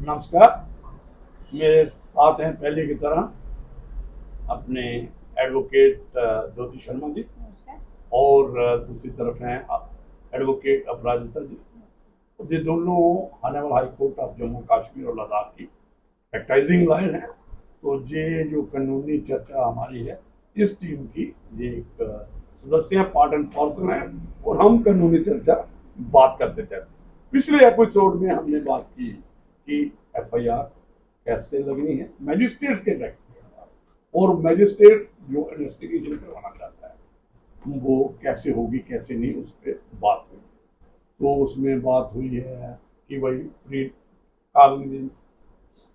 नमस्कार। मेरे साथ हैं पहले की तरह अपने एडवोकेट ज्योति शर्मा जी और दूसरी तरफ हैं एडवोकेट अपराजिता जी। ये दोनों honourable high court of Jammu Kashmir और लद्दाख की प्रैक्टिसिंग लॉयर हैं। तो ये जो कानूनी चर्चा हमारी है इस टीम की, ये एक सदस्य हैं, पार्ट एंड पार्सल हैं और हम कानूनी चर्चा बात करते थे। पिछले एपिसोड में हमने बात की कि एफआईआर कैसे लगनी है मैजिस्ट्रेट के डायरेक्ट और मैजिस्ट्रेट जो इन्वेस्टिगेशन करवाना चाहता है वो कैसे होगी कैसे नहीं, उस पर बात हुई। तो उसमें बात हुई है कि भाई प्री कॉग्निजेंस,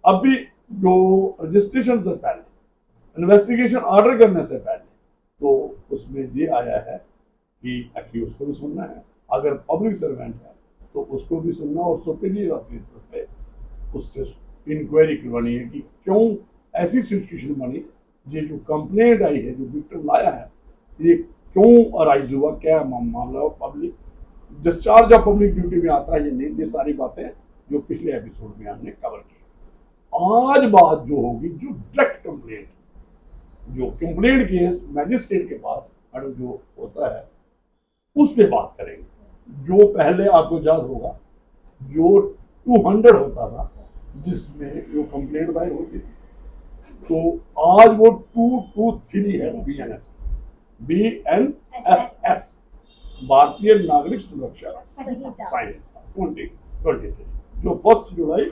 अभी जो रजिस्ट्रेशन से पहले इन्वेस्टिगेशन ऑर्डर करने से पहले तो उसमें ये आया है कि अक्यूज को भी सुनना है, अगर पब्लिक सर्वेंट है तो उसको भी सुनना और सुपीरियर ऑफिसर से उससे इंक्वायरी करवानी है कि क्यों ऐसी सिचुएशन बनी, ये जो कंप्लेंट आई है जो विक्टिम लाया है ये क्यों अराइज हुआ, क्या मामला हो, public discharge of public duty में आता है ये नहीं, ये सारी बातें जो पिछले एपिसोड में हमने कवर की। आज बात जो होगी जो डायरेक्ट कंप्लेंट, जो कंप्लेंट केस मैजिस्ट्रेट के पास जो होता है उस पर बात करेंगे। जो पहले आपको याद होगा जो 200 होता था जिसमें जो कंप्लेंट दायर होती थी, तो आज वो 223 है। BNSS भारतीय नागरिक सुरक्षा संहिता 2023 जो 1 जुलाई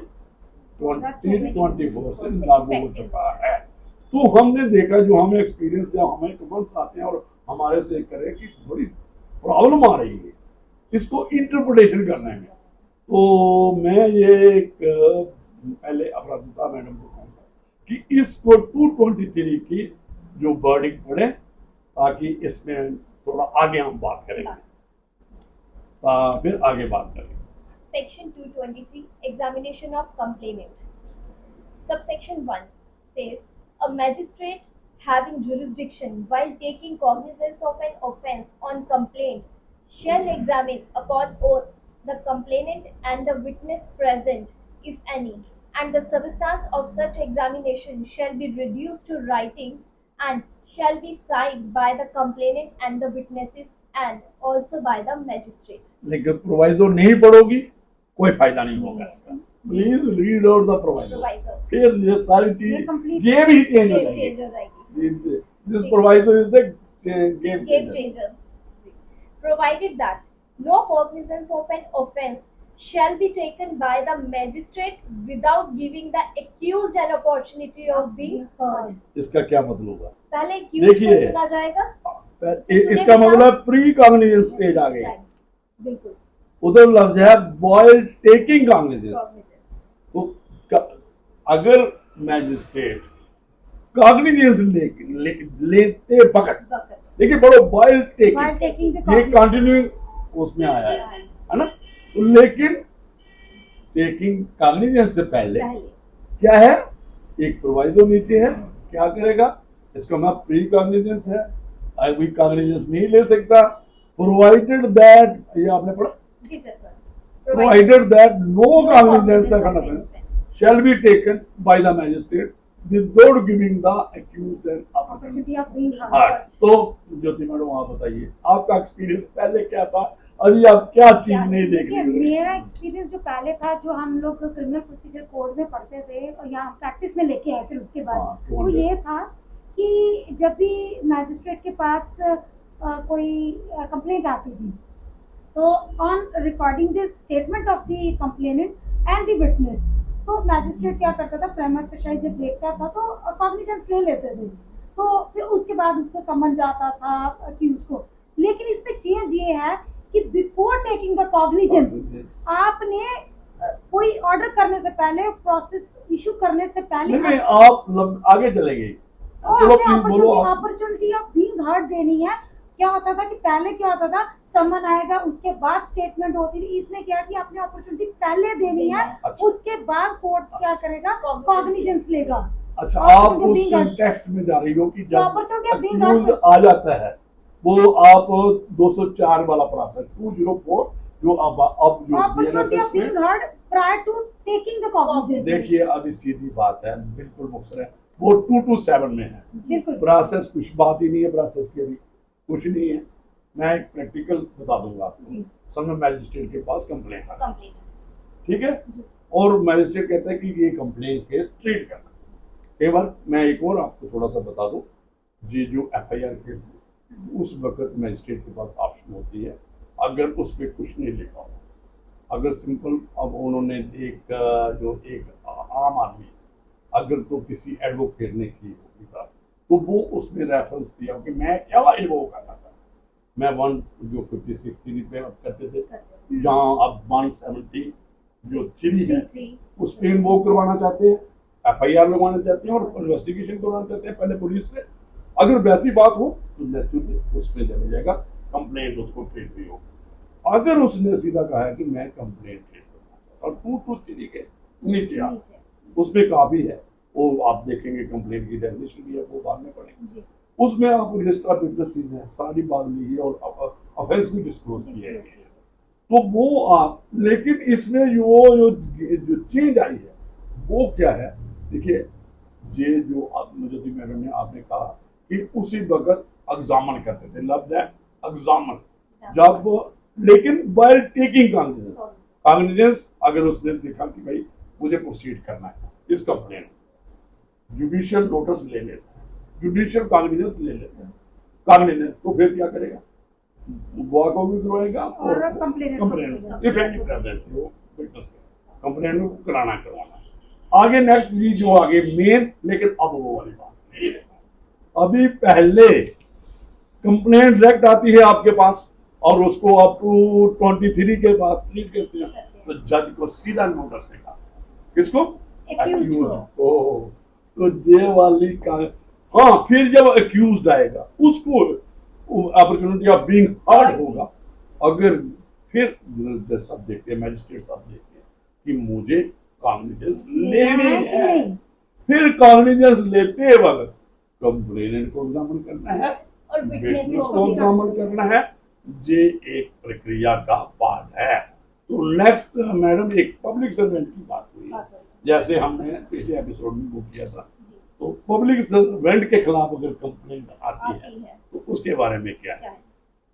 2024 से लागू हो चुका है। तो हमने देखा, जो हमें एक्सपीरियंस, जब हमें कमेंट्स आते हैं और हमारे से करें कि बड़ी प्रॉब्लम आ रही है इसको इंटरप्रिटेशन करने में, तो मैं ये एक पहले अपराजिता मैडम को कहूँगा कि इसको 223 की जो वर्डिंग पढ़े ताकि इसमें थोड़ा आगे हम बात करेंगे, फिर आगे बात करेंगे। Section 223 Examination of Complainant. Subsection 1 says a magistrate having jurisdiction while taking cognizance of an offence on complaint shall examine upon oath the complainant and the witness present, if any, and the substance of such examination shall be reduced to writing and shall be signed by the complainant and the witnesses and also by the magistrate. लेकिन proviso नहीं पढ़ोगी कोई फायदा नहीं होगा इसका। Please read out the proviso, फिर ये सारी चीज ये भी चेंज हो जाएगी। This proviso is the game changer. Provided that no cognizance of an offence shall be taken by the magistrate without giving the accused an opportunity of being heard. इसका क्या मतलब होगा? पहले accused को सुना जाएगा, इसका मतलब प्री कॉग्निजेंस स्टेज आ गई। बिल्कुल। उधर लफ्ज है व्हाइल टेकिंग कॉग्निजेंस। तो अगर मैजिस्ट्रेट कॉग्निजेंस लेते वक्त, देखिए बड़ो व्हाइल टेकिंग ये कंटिन्यू उसमें आया है ना, तो लेकिन टेकिंग कॉग्निजेंस से पहले क्या है, एक प्रोवाइजो नीचे है, क्या करेगा, इसका मतलब प्री कॉग्निजेंस है, अभी कॉग्निजेंस नहीं ले सकता, प्रोवाइडेड दैट, ये आपने पढ़ा, provided that no cognizance shall be taken by the magistrate without giving the accused an opportunity of being heard. तो ज्योति मैडम आप बताइए आपका एक्सपीरियंस पहले क्या था, अभी आप क्या चीज नहीं देख रही? मेरा एक्सपीरियंस जो पहले था, जो हम लोग क्रिमिनल प्रोसीजर कोड में पढ़ते थे और यहाँ प्रैक्टिस में लेके आए फिर उसके बाद, वो ये था कि जब भी मैजिस्ट्रेट के पास कोई कंप्लेंट आती थी तो on recording the statement of the complainant and the witness, तो मैजिस्ट्रेट क्या करता था, प्राइमा फेसाई जब देखता था तो कॉग्निजेंस ले लेते थे, तो फिर उसके बाद उसको समन जाता था अक्यूज को। लेकिन इसमें चेंज ये है कि बिफोर टेकिंग द कॉग्निजेंस आपने कोई ऑर्डर करने से पहले, प्रोसेस इशू करने से पहले नहीं, आप आगे चलेंगे अपॉर्चुनिटी ऑफ बीइंग हर्ड देनी है। क्या होता था कि पहले क्या होता था, समन आएगा उसके बाद स्टेटमेंट होती थी, इसमें क्या कि आपने अपॉर्चुनिटी पहले देनी है, उसके बाद कोर्ट क्या करेगा, कॉग्निजेंस लेगा। अच्छा, आप उस टेक्स्ट में जा रही हो कि जब अक्यूज आ जाता है वो आप 204 वाला प्रोसेस 204 जो अब जो opportunity BNSS of being में, heard prior to taking the cognizance. देखिए अभी सीधी बात है, बिल्कुल मुख्तर है, वो 2 to 7 में है। बिल्कुल प्रोसेस कुछ बात ही नहीं है, प्रोसेस की अभी कुछ नहीं है। मैं एक प्रैक्टिकल बता दूंगा आपको। जी। समय मैजिस्ट्रेट के पास कंप्लेंट है, कंप्लेंट ठीक है, जी। और मैजिस्ट्रेट कहता है कि ये कंप्लेंट केस ट्रीट करना। कई बार मैं एक और आपको थोड़ा सा बता दूं, ये जो FIR केस है उस वक्त मैजिस्ट्रेट के पास ऑप्शन होती है, अगर उस पर कुछ नहीं लिखा हो, अगर सिंपल अब उन्होंने एक आम आदमी अगर तो किसी एडवोकेट ने की होगी बात, तो वो उसमें रेफरेंस दिया कि मैं क्या इन्वोक करना था, मैं 156 पे अब करते थे, जहाँ अब 170 जो 3 है उस पर इन्वोक करवाना चाहते हैं, FIR लगवाना चाहते हैं और इन्वेस्टिगेशन करवाना चाहते हैं पहले पुलिस से। अगर वैसी बात हो तो नेचुरली उसमें चला जाएगा, कंप्लेंट उसको ट्रीट भी होगी। अगर उसने सीधा कहा है कि मैं कंप्लेंट ट्रीट करना और 2 to 3 के नीचे आ, उसमें काफी है, वो आप देखेंगे कंप्लेंट की डेफिनेशन भी है, वो बाद में पढ़ेंगे, उसमें आप लिस्ट ऑफ विटनेसेस है, सारी बात ली है और ऑफेंस भी डिस्क्लोज किया है, तो वो आप, लेकिन इसमें जो चेंज आई है वो क्या है, देखिए ये जो मुझे मैडम ने आपने कहा कि उसी वक्त एग्जामन करते थे, लफ्ज है एग्जामन, जब लेकिन वाइल टेकिंग कॉग्निजेंस अगर उसने देखा कि भाई मुझे प्रोसीड करना है इस कंप्लेंट से, जुडिशियल नोटिस ले लेते हैं, जुडिशियल कॉग्निजेंस ले लेते हैं, कॉग्निजेंस तो फिर क्या करेगा, वॉक आउट भी करवाएगा और कंप्लेंट इफ एनी प्रेजेंट वो विटनेस कंप्लेंट को कराना करवाना। आगे नेक्स्ट जी जो आगे मेन, लेकिन अब वो वाली बात नहीं है, अभी पहले कंप्लेंट डायरेक्ट आती है आपके पास और उसको आप 23 के पास ट्रीट करते हैं, तो जज को सीधा नोटिस देगा, किसको, Accused को। तो जे वाली का, हाँ, फिर जब अक्यूज्ड आएगा उसको अपॉर्चुनिटी ऑफ बीइंग हर्ड होगा। अगर फिर जज साहब देखते हैं, मैजिस्ट्रेट साहब देखते हैं कि मुझे कॉग्निजेंस लेनी है, फिर कॉग्निजेंस लेते वक्त कंप्लेनेंट को एग्जामिन करना है और विटनेस को एग्जामिन करना है, ये एक प्रक्रिया का पार्ट है। तो नेक्स्ट मैडम एक पब्लिक सर्वेंट की बात हुई, जैसे हमने पिछले एपिसोड में वो किया था, तो पब्लिक सर्वेंट के खिलाफ अगर कंप्लेंट आती है तो उसके बारे में क्या है,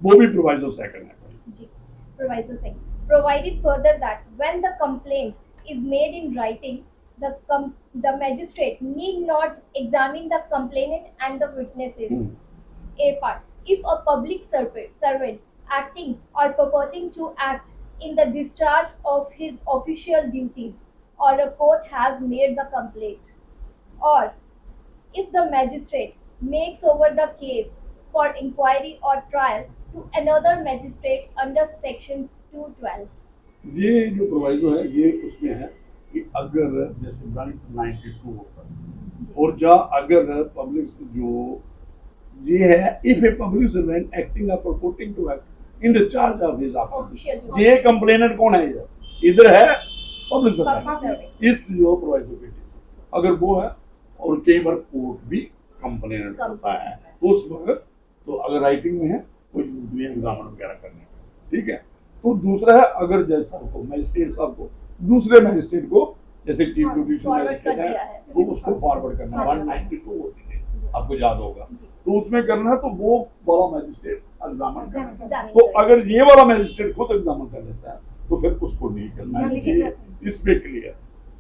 वो भी प्रोविजो सेकंड है। Proviso second. Provided further that when the complaint is made in writing, the magistrate need not examine the complainant and the witnesses. A part. If a public servant acting or purporting to act in the discharge of his official duties or a court has made the complaint, or if the magistrate makes over the case for inquiry or trial to another magistrate under section 212. ये जो proviso है ये उसमें है कि अगर जैसे 192 होता है और अगर पब्लिक जो ये है, if a public servant acting और purporting to act in discharge of his office, ये कंप्लेनेंट कौन है, इधर है पब्लिक सर्वेंट, इस जो प्रोविजो के अगर वो है, और कई बार कोर्ट भी कंप्लेनेंट होता है, तो उस वक्त तो अगर राइटिंग में है कोई एग्जामिन वगैरह करने, ठीक है। तो दूसरा है अगर जज साहब को, मैजिस्ट्रेट साहब को दूसरे मैजिस्ट्रेट को, जैसे चीफ जुडिशियल मैजिस्ट्रेट है तो उसको फॉरवर्ड करना, 192 होती है आपको याद होगा, तो उसमें करना है, तो वो वाला मैजिस्ट्रेट एग्जामिन करना, तो अगर ये वाला मैजिस्ट्रेट खुद एग्जामिन कर लेता है तो फिर उसको नहीं करना है, इस पे क्लियर।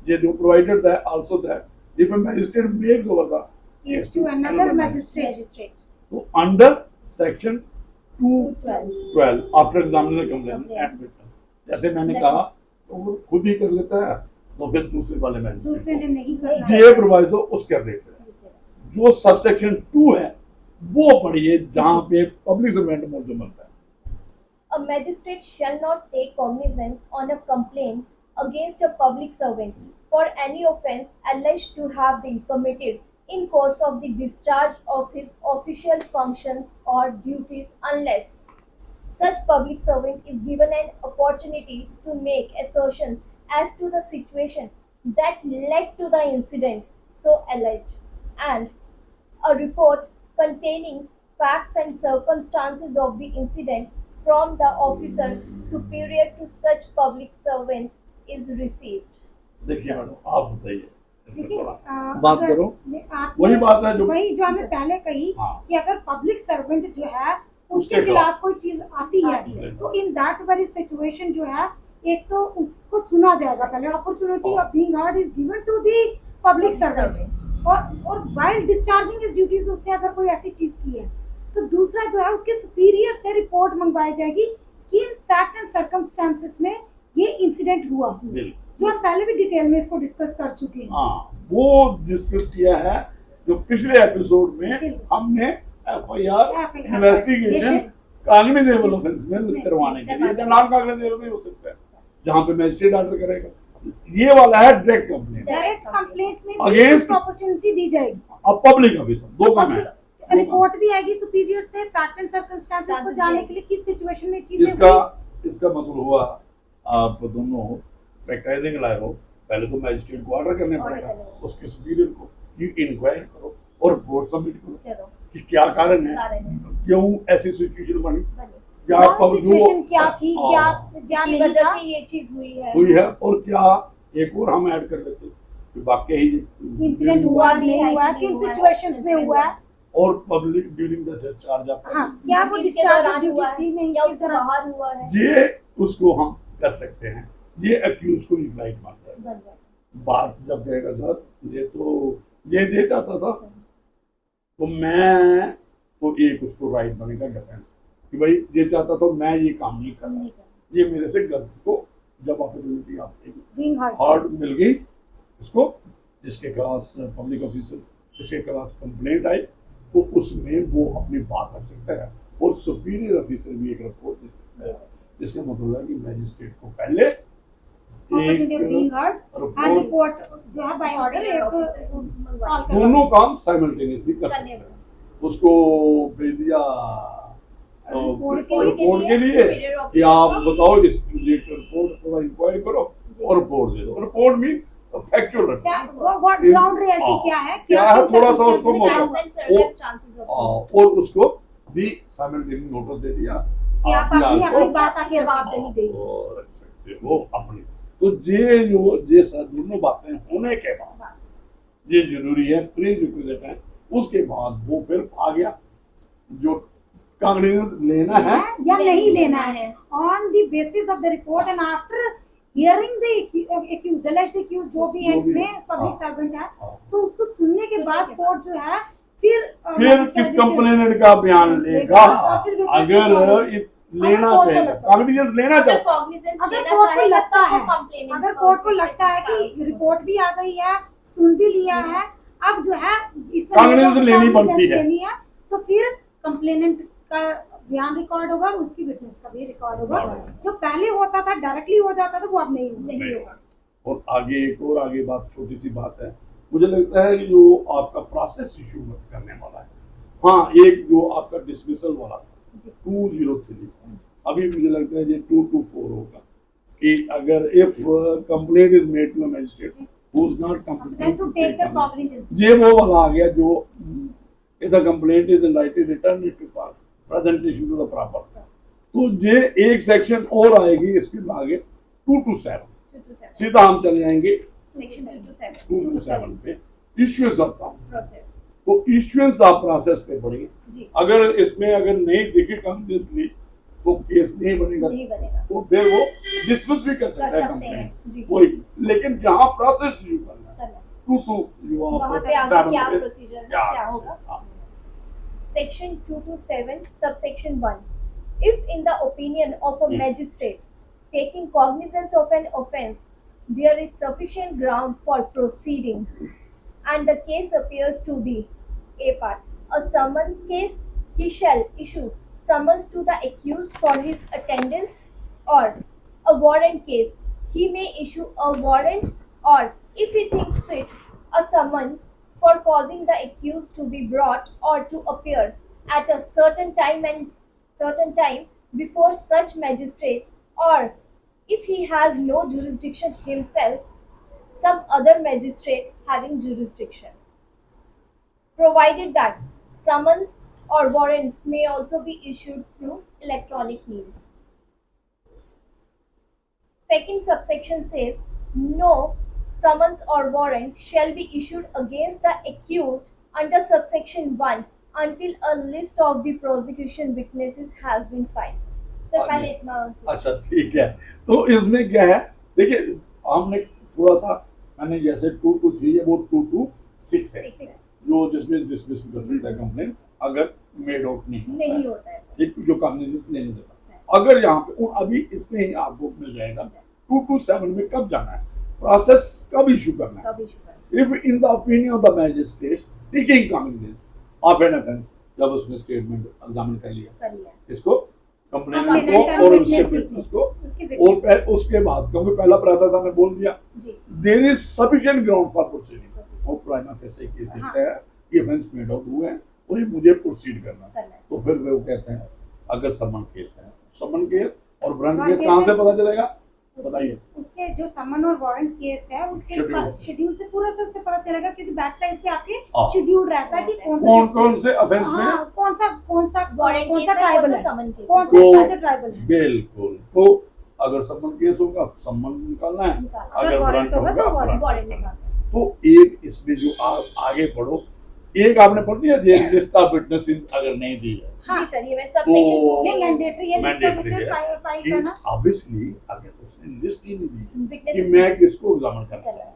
ये जो प्रोवाइडेड है also that if a magistrate makes over the case to another magistrate, तो under section 212 after examiner complaint and witness, जैसे मैंने कहा तो वो खुद ही कर लेता है, तो फिर दूसरे वाले मैजिस्ट्रेट दूसरे ने नहीं करना, ये प्रोविजो उसके रिलेटेड है। जो सबसेक्शन 2 है वो पढ़िए, जहां पे पब्लिक सर्वेंट मौजूद बनता है। A magistrate shall not take cognizance on a complaint against a public servant for any offence alleged to have been committed in course of the discharge of his official functions or duties unless such public servant is given an opportunity to make assertions as to the situation that led to the incident so alleged, and a report containing facts and circumstances of the incident from the officer superior to such public servant is received. देखिए madam, आप बताइए इसमें देखिए, थोड़ा बात अगर करो। आपने वही बात है जो वही जो हमने पहले कही हाँ। कि अगर पब्लिक सर्वेंट जो है उसके उसके खिलाफ खिलाफ कोई चीज आती आती है है। तो इन दैट वेरी सिचुएशन जो है एक तो उसको सुना जाएगा पहले, opportunity of being heard is given to the public servant, और वाइल डिस्चार्जिंग हिज ड्यूटीज उसने अगर कोई ऐसी चीज की है तो दूसरा जो है उसके सुपीरियर से रिपोर्ट मंगवाई जाएगी कि इन फैक्ट एंड सर्कमस्टेंसेस में ये इंसिडेंट हुआ, बिल्कुल। जो हम पहले भी डिटेल में इसको डिस्कस कर चुके हैं। हाँ, वो डिस्कस किया है जो पिछले एपिसोड में हमने एफआईआर इन्वेस्टिगेशन कॉग्निजेबल ऑफेंस में करवाने के लिए, नॉन कॉग्निजेबल भी हो सकता है जहाँ पे मैजिस्ट्रेट ऑर्डर करेगा। ये वाला है डायरेक्ट कंप्लेंट, डायरेक्ट कंप्लेंट में Against- अपॉर्चुनिटी दी जाएगी, अब पब्लिक ऑफिसर दो काम है। रिपोर्ट भी आएगी सुपीरियर से फैक्ट एंड सर्कमस्टेंसेस को जानने के लिए किस सिचुएशन में चीजें इसका मतलब हुआ आप दोनों प्रैक्टिसिंग लाए हो, पहले तो मैजिस्ट्रेट को ऑर्डर करने पड़ेगा, उसके सुपीरियर को कि इंक्वायरी करो और रिपोर्ट सबमिट करो कि क्या कारण है, क्यों ऐसी सिचुएशन बनी, क्या सिचुएशन क्या थी, क्या क्या की नहीं वजह था, से ये चीज हुई है, और क्या एक और हम ऐड कर लेते हैं कि वाकई इंसिडेंट हुआ नहीं हुआ, किन सिचुएशंस में हुआ है, और public during the discharge of हाँ क्या वो डिस्चार्ज ऑफ ड्यूटीज थी नहीं, या किस उससे तरह बाहर हुआ है, ये उसको हम कर सकते हैं, ये अक्यूज को एक राइट मानता है। बन गया। बात जब कहेगा सर ये चाहता था तो मैं तो एक उसको राइट बनेगा डिफेंस कि भाई ये चाहता था, मैं ये काम नहीं कर रहा, नहीं करना। ये मेरे से गलती को जब अपॉर्चुनिटी आपको बीइंग हर्ड हार्ड मिल गई, इसको जिसके खिलाफ पब्लिक ऑफिसर जिसके खिलाफ कंप्लेंट आई तो उसमें वो अपनी बात रख सकता है, और सुपीरियर ऑफिसर भी एक रिपोर्ट दे सकता है, जिसका मतलब है कि मैजिस्ट्रेट को पहले opportunity of being heard and report report जो है बाय ऑर्डर एक कॉल कर दोनों काम साइमल्टेनियसली कर सकते हैं। उसको भेज दिया रिपोर्ट रिपोर्ट के लिए कि आप बताओ इस रिपोर्ट थोड़ा इंक्वायरी करो और रिपोर्ट दे दो, report mean factual what ground reality क्या है, क्या है, थोड़ा सा उसको circumstances मौका में क्या हुआ, और उसको भी साइमल्टेनियस नोटिस दे दिया कि आप अपनी बात आके जवाबदेही देंगे। और रख सकते हो अपनी। तो ये दोनों बातें होने के बाद ये जरूरी है, प्री रिक्विजिट है, उसके बाद वो फिर आ गया जो कॉग्निजेंस लेना है या नहीं लेना है, on the basis of the report and after hearing the accuse alleged accused जो भी है जो भी इसमें है, पब्लिक हाँ, सर्वेंट है, हाँ। तो उसको सुनने के बाद कोर्ट जो है फिर किस कंप्लेनेंट का बयान लेगा, और फिर witness अगर रिकॉर्ड लेना कोर्ट को चाहिए, लगता है। कॉग्निजेंस लेना अगर चाहिए, cognizance अगर लेना कोर्ट को चाहेगा लगता तब वो है, complaining अगर कोर्ट को लगता है basis कि रिपोर्ट भी आ गई है, सुन भी लिया है, अब जो है इसमें Cognizance लेनी पड़ती है। लेनी है, तो फिर कंप्लेनेंट का बयान रिकॉर्ड होगा, उसकी विटनेस का भी रिकॉर्ड होगा। जो पहले होता था डायरेक्टली हो जाता था वो अब नहीं होगा। और आगे एक और आगे बात, छोटी सी बात है, मुझे लगता है कि जो आपका प्रोसेस इशू करने वाला है, हाँ एक जो आपका डिसमिसल वाला था 203, अभी मुझे लगता है ये 224 होगा कि अगर if complaint is made to a magistrate who is not Then to take the cognizance. ये वो वाला आ गया जो if the complaint is indicted return it to presentation to the proper, तो ये एक सेक्शन और आएगी इसके आगे 227, सीधा हम चले जाएंगे Section 227 227 पे इश्यूएंस ऑफ प्रोसेस। process तो इश्यूएंस ऑफ प्रोसेस पे पढ़ेंगे, जी अगर इसमें अगर नहीं दिखे कंप्लीटली तो केस नहीं बनेगा, नहीं बनेगा, तो फिर वो डिसमिस भी कर सकता है कर सकते कंप्लेंट हैं जी वही, लेकिन जहाँ प्रोसेस शुरू करना है करना। 2 वहाँ पे आगे क्या प्रोसीजर क्या होगा? हाँ। Section 227, subsection 1. If in the opinion of a magistrate taking cognizance of an offence, there is sufficient ground for proceeding, and the case appears to be a part, a summons case, he shall issue summons to the accused for his attendance, or a warrant case, he may issue a warrant, or if he thinks fit, a summons for causing the accused to be brought or to appear at a certain time before such magistrate, or if he has no jurisdiction himself, some other magistrate having jurisdiction, provided that summons or warrants may also be issued through electronic means. Second subsection says, no summons or warrant shall be issued against the accused under subsection 1 until a list of the prosecution witnesses has been filed. Sir पहले इतना अच्छा ठीक है, तो इसमें क्या है, देखिए हमने थोड़ा सा, मैंने जैसे 223 है वो 226 है, जो जिसमें डिसमिस कर सकता है कंप्लेंट अगर मेड आउट नहीं होता है, एक जो कॉग्निजेंस नहीं देता। अगर यहाँ पे और अभी इसमें ही आपको मिल जाएगा 227 में कब जाना है, प्रोसेस कब इशू करना है। If in the opinion of the magistrate taking cognizance of an offence, जब उसने स्टेटमेंट एग्जामिन कर लिया इसको कंप्लेनेंट को और उसके विटनेस को, और उसके बाद क्योंकि पहला प्रोसेस हमने बोल दिया, there is sufficient ground for proceeding, और प्राइमा फेसी केस देखता है कि ऑफेंस मेड आउट हुए हैं और ये मुझे प्रोसीड करना है, तो फिर वो कहते हैं अगर समन केस है, समन केस और वारंट केस कहाँ से पता चलेगा बताइए। उसके जो समन और वारंट केस है उसके शेड्यूल से पूरा से उससे पता चलेगा, क्योंकि बैक साइड पे आपके शेड्यूल रहता है कि कौन से ऑफेंस में कौन सा ट्राइबल है, कौन सा ट्राइबल है। बिल्कुल, तो अगर समन केस होगा समन निकालना है, अगर वारंट होगा तो वारंट निकालना। तो एक इसमें जो आप आगे पढ़ो, एक आपने पढ़ दिया लिस्ट ऑफ विटनेसेस अगर नहीं दी है, हाँ सर ये मैं सबसेक्शन ये मैंडेटरी है, लिस्ट ऑफ विटनेस फाइल करना। ऑब्वियसली अगर उसने लिस्ट ही नहीं दी कि मैं किसको एग्जामिन करना है,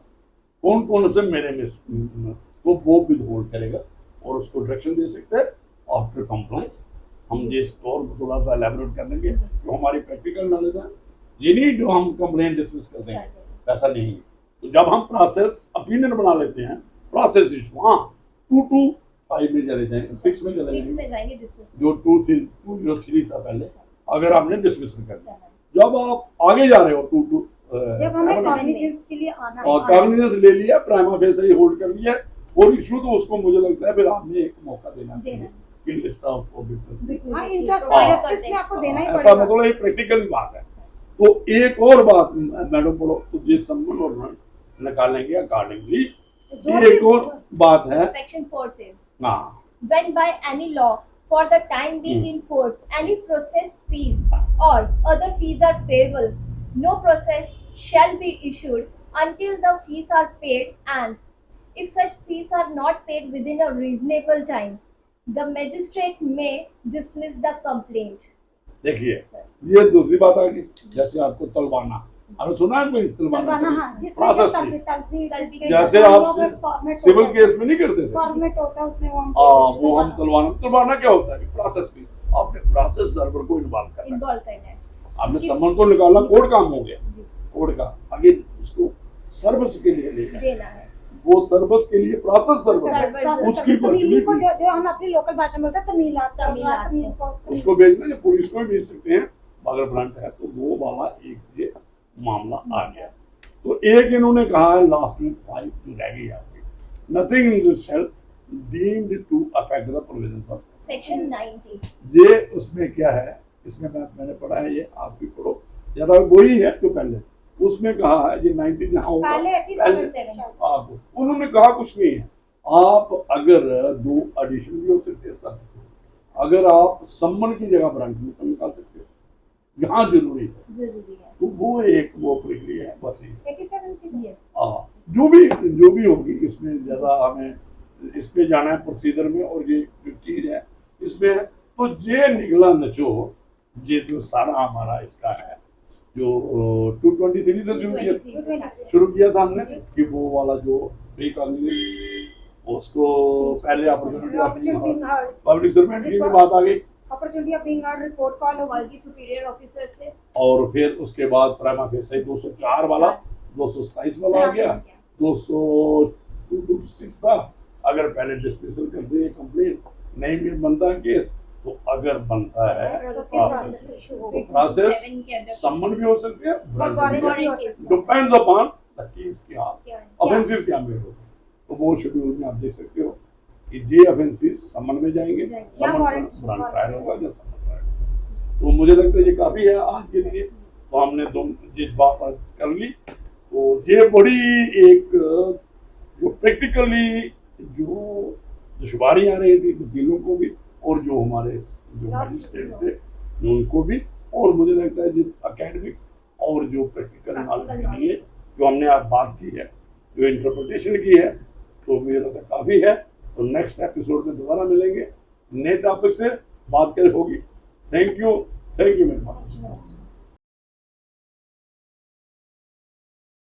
कौन कौन से मेरे में, तो वो विदहोल्ड करेगा और उसको डायरेक्शन दे सकते हैं आफ्टर कंप्लायंस। हम जिस और थोड़ा सा एलैबोरेट कर देंगे तो हमारी प्रैक्टिकल नॉलेज है, ये नहीं जो हम कंप्लेंट डिसमिस कर देंगे, ऐसा नहीं है। तो जब हम प्रोसेस ओपिनियन बना लेते हैं, प्रोसेस इशू, हाँ 225 में चले जाएंगे, 6 में चले जाएंगे, जो 203 था पहले, अगर आपने डिसमिस कर दिया। जब आप आगे जा रहे हो जब हमें कॉग्निजेंस के लिए आना है, और कॉग्निजेंस ले लिया, प्राइमा फेसी होल्ड कर लिया और इशू, तो उसको मुझे लगता है फिर आपने एक मौका देना चाहिए कि लिस्ट ऑफ विटनेसेस, हां इंटरेस्ट ऑफ जस्टिस में आपको देना ही पड़ेगा। ऐसा मतलब एक प्रैक्टिकल बात है। तो एक और बात मैडम पढ़ो, तो जिस सम्मन और वारंट निकालेंगे अकॉर्डिंगली, एक और बात है सेक्शन 4 says, हाँ, when by any law for the time being in force any process fees or other fees are payable, no process shall be issued until the fees are paid, and if such fees are not paid within a reasonable time, the magistrate may dismiss the complaint. देखिए ये दूसरी बात आ गई, जैसे आपको तलवाना, आपने सुना है कोई तलवाना, जैसे आप सिविल केस में नहीं करते थे फॉर्मेट होता है उसमें, वो हम तलवाना क्या होता है, प्रोसेस भी आपने प्रोसेस सर्वर को इन्वॉल्व करना है, आपने सम्मन तो निकाला, कोर्ट काम हो गया, कोर्ट का आगे उसको सर्विस के लिए लेना है, वो सर्विस के लिए प्रोसेस सर्वर उसकी तमीली को जो हम अपनी लोकल भाषा में बोलते हैं तमील को उसको भेजना है, पुलिस को भी भेज सकते हैं अगर ब्रांट है, तो वो वाला एक ये मामला आ गया। तो एक इन्होंने कहा है लास्ट में 5 रह गई आपकी, nothing in this shall deemed to affect the provisions of section 90। ये उसमें क्या है, इसमें मैंने पढ़ा है, ये आप भी पढ़ो, ज्यादा वही है जो पहले उसमें कहा है, ये 90 जहाँ होगा पहले उन्होंने कहा कुछ नहीं है, आप अगर 2 एडिशन भी हो सकते हैं, सब अगर आप सम्मन की जगह ब्रांच में तो निकाल सकते हो, यहाँ जरूरी है, तो वो एक वो प्रक्रिया है बस। 87 जो भी होगी इसमें, जैसा हमें इस पे जाना है प्रोसीजर में, और ये जो चीज है इसमें, तो ये निकला नचो, ये जो सारा हमारा इसका है जो 223 से शुरू किया था हमने, कि वो वाला जो उसको पहले अपॉर्चुनिटी पब्लिक सर्वेंट की बात आ गई, opportunity of being heard, report call होगा की सुपीरियर ऑफिसर से, और फिर उसके बाद प्राइमा फेसी 204 वाला 227 वाला आ गया, 206 था, अगर पहले डिस्मिसल कर दे कंप्लेंट नहीं भी बनता केस, तो अगर बनता है प्रोसेस सम्मन भी हो सकते हैं, डिपेंड्स अपॉन द केस क्या ऑफेंसेस क्या मेरे होते, तो वो शेड्यूल में आप देख सकते हो कि ये ऑफेंसेस सम्मन में जाएंगे, सम्मन ट्रायल होगा या सम्मन ट्रायल। तो मुझे लगता है ये काफी है आज के लिए, तो हमने ये बात कर ली, तो ये बड़ी एक जो प्रैक्टिकली जो दुश्वारी आ रही थी वकीलों को भी और जो हमारे जो मैजिस्ट्रेट थे उनको भी, और मुझे लगता है जिस अकेडमिक और जो प्रैक्टिकल नॉलेज के लिए जो हमने आज बात की है, जो इंटरप्रिटेशन की है, तो मुझे लगता है काफ़ी है। तो नेक्स्ट एपिसोड में दोबारा मिलेंगे, नए टॉपिक से बात करें होगी। Thank you very much.